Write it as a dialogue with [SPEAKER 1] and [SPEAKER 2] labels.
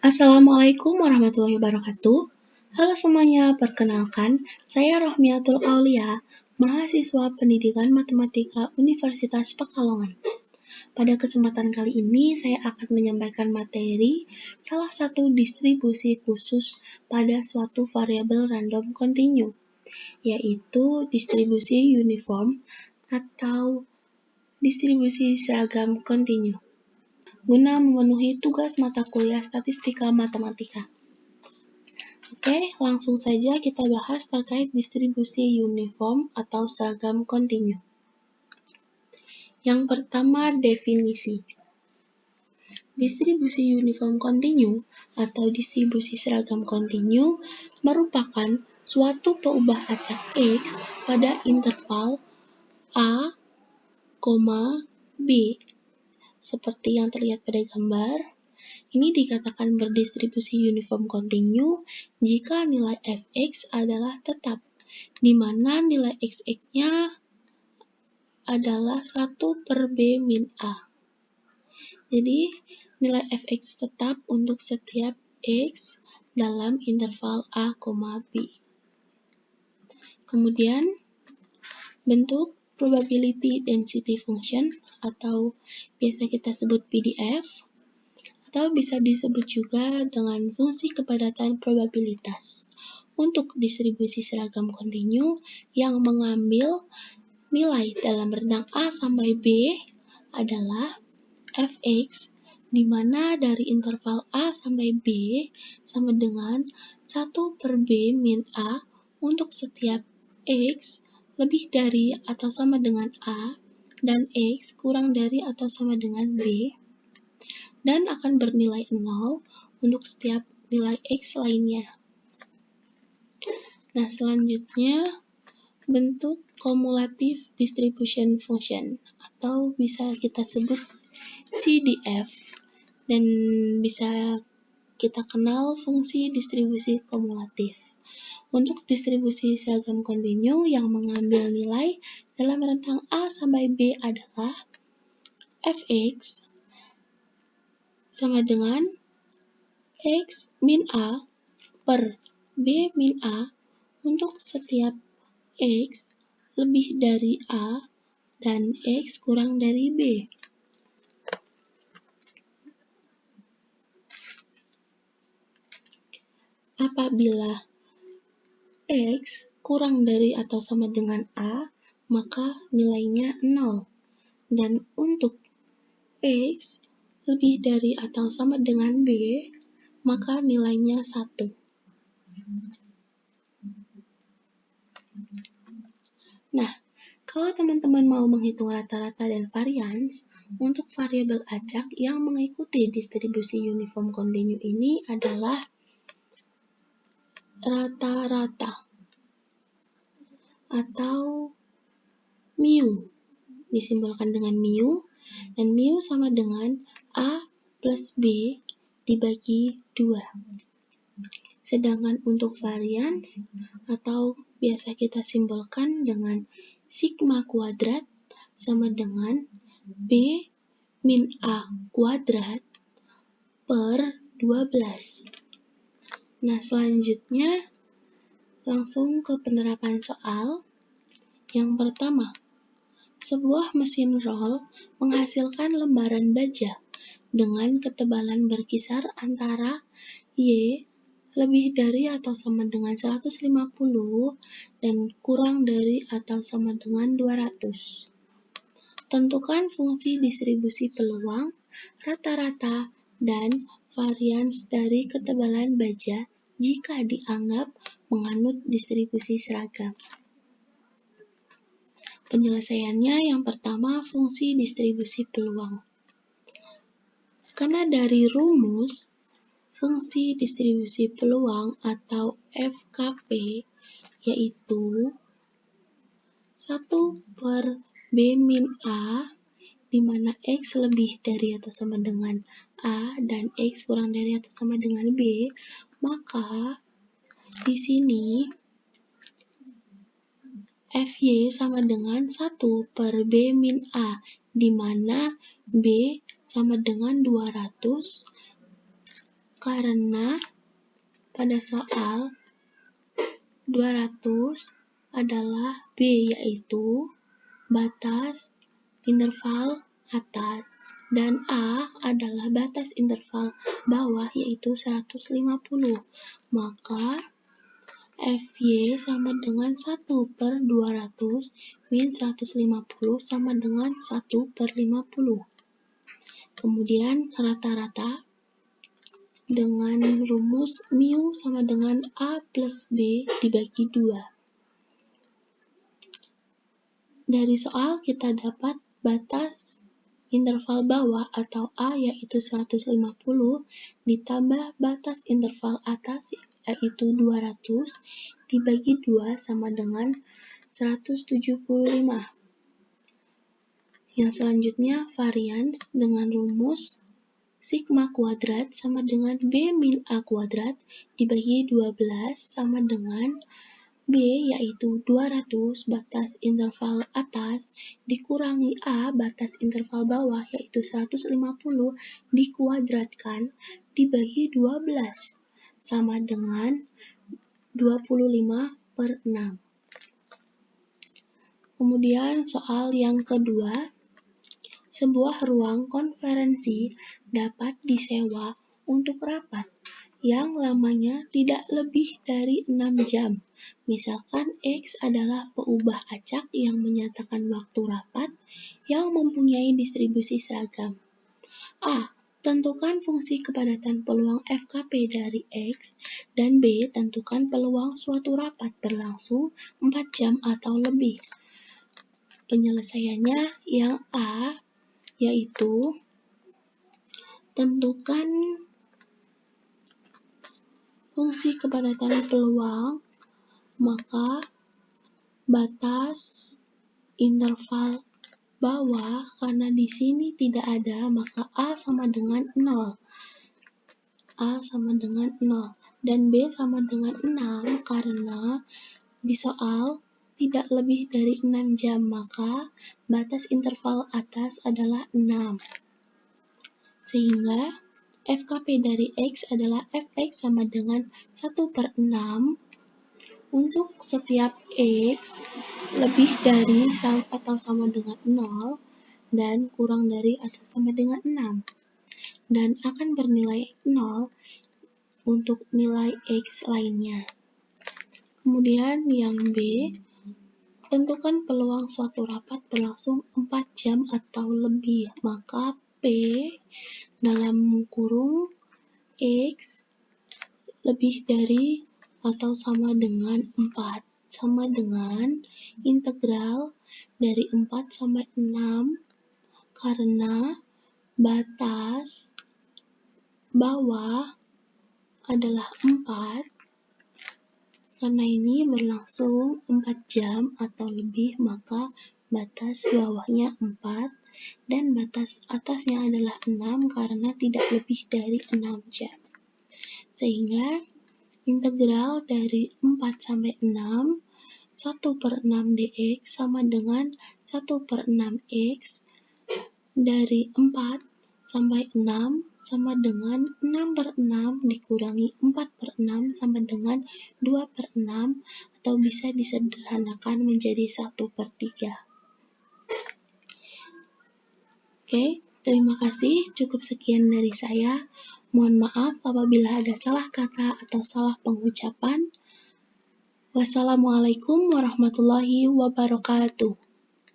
[SPEAKER 1] Assalamualaikum warahmatullahi wabarakatuh. Halo semuanya, perkenalkan, saya Rohmiatul Aulia, mahasiswa Pendidikan Matematika Universitas Pekalongan. Pada kesempatan kali ini, saya akan menyampaikan materi salah satu distribusi khusus pada suatu variabel random continue, yaitu distribusi uniform atau distribusi seragam continue, guna memenuhi tugas mata kuliah statistika matematika. Oke, langsung saja kita bahas terkait distribusi uniform atau seragam continue. Yang pertama, definisi. Distribusi uniform continue atau distribusi seragam continue merupakan suatu peubah acak X pada interval A, B. Seperti yang terlihat pada gambar, ini dikatakan berdistribusi uniform continue jika nilai fx adalah tetap, di mana nilai xx-nya adalah 1/b min a. Jadi, nilai fx tetap untuk setiap x dalam interval a, b. Kemudian, bentuk probability density function atau biasa kita sebut PDF, atau bisa disebut juga dengan fungsi kepadatan probabilitas untuk distribusi seragam continue yang mengambil nilai dalam rentang A sampai B adalah fx, di mana dari interval A sampai B sama dengan 1/b min A untuk setiap x lebih dari atau sama dengan A dan x kurang dari atau sama dengan B, dan akan bernilai 0 untuk setiap nilai x lainnya. Nah, selanjutnya bentuk cumulative distribution function atau bisa kita sebut CDF, dan bisa kita kenal fungsi distribusi kumulatif. Untuk distribusi seragam continue yang mengambil nilai dalam rentang A sampai B adalah fx sama dengan x min A per b min A untuk setiap x lebih dari A dan x kurang dari B. Apabila x kurang dari atau sama dengan A, maka nilainya 0. Dan untuk x lebih dari atau sama dengan B, maka nilainya 1. Nah, kalau teman-teman mau menghitung rata-rata dan varians, untuk variabel acak yang mengikuti distribusi uniform continue ini adalah rata-rata atau mu, disimbolkan dengan mu, dan mu sama dengan A plus B dibagi 2. Sedangkan untuk varians atau biasa kita simbolkan dengan sigma kuadrat sama dengan B min A kuadrat per 12. Nah, selanjutnya langsung ke penerapan soal. Yang pertama, sebuah mesin roll menghasilkan lembaran baja dengan ketebalan berkisar antara Y lebih dari atau sama dengan 150 dan kurang dari atau sama dengan 200. Tentukan fungsi distribusi peluang, rata-rata, dan varians dari ketebalan baja jika dianggap menganut distribusi seragam. Penyelesaiannya yang pertama, fungsi distribusi peluang. Karena dari rumus, fungsi distribusi peluang atau FKP yaitu 1/b min A, di mana X lebih dari atau sama dengan A dan X kurang dari atau sama dengan B, maka di sini FY sama dengan 1/b min A, di mana B sama dengan 200 karena pada soal 200 adalah B, yaitu batas interval atas, dan A adalah batas interval bawah, yaitu 150. Maka FY sama dengan 1/200 min 150 sama dengan 1/50. Kemudian rata-rata dengan rumus mu sama dengan A plus B dibagi 2. Dari soal kita dapat batas interval bawah atau A yaitu 150 ditambah batas interval atas yaitu 200 dibagi 2 sama dengan 175. Yang selanjutnya varians dengan rumus sigma kuadrat sama dengan B min A kuadrat dibagi 12 sama dengan B yaitu 200 batas interval atas dikurangi A batas interval bawah yaitu 150 dikuadratkan dibagi 12 sama dengan 25/6. Kemudian soal yang kedua, sebuah ruang konferensi dapat disewa untuk rapat yang lamanya tidak lebih dari 6 jam. Misalkan X adalah peubah acak yang menyatakan waktu rapat yang mempunyai distribusi seragam. A. Tentukan fungsi kepadatan peluang FKP dari X, dan B. Tentukan peluang suatu rapat berlangsung 4 jam atau lebih. Penyelesaiannya yang A, yaitu tentukan fungsi kepadatan peluang, maka batas interval bawah, karena di sini tidak ada, maka A sama dengan 0. A sama dengan 0. Dan B sama dengan 6, karena di soal tidak lebih dari 6 jam, maka batas interval atas adalah 6. Sehingga FKP dari X adalah Fx sama dengan 1/6 untuk setiap X lebih dari atau sama dengan 0 dan kurang dari atau sama dengan 6. Dan akan bernilai 0 untuk nilai X lainnya. Kemudian yang B, tentukan peluang suatu rapat berlangsung 4 jam atau lebih, maka P dalam kurung X lebih dari atau sama dengan 4, sama dengan integral dari 4 sampai 6, karena batas bawah adalah 4, karena ini berlangsung 4 jam atau lebih, maka batas bawahnya 4, dan batas atasnya adalah 6 karena tidak lebih dari 6 jam. Sehingga integral dari 4 sampai 6, 1/6 dx sama dengan 1/6 x, dari 4 sampai 6 sama dengan 6/6 dikurangi 4/6 sama dengan 2/6, atau bisa disederhanakan menjadi 1/3. Oke, terima kasih. Cukup sekian dari saya. Mohon maaf apabila ada salah kata atau salah pengucapan. Wassalamualaikum warahmatullahi wabarakatuh.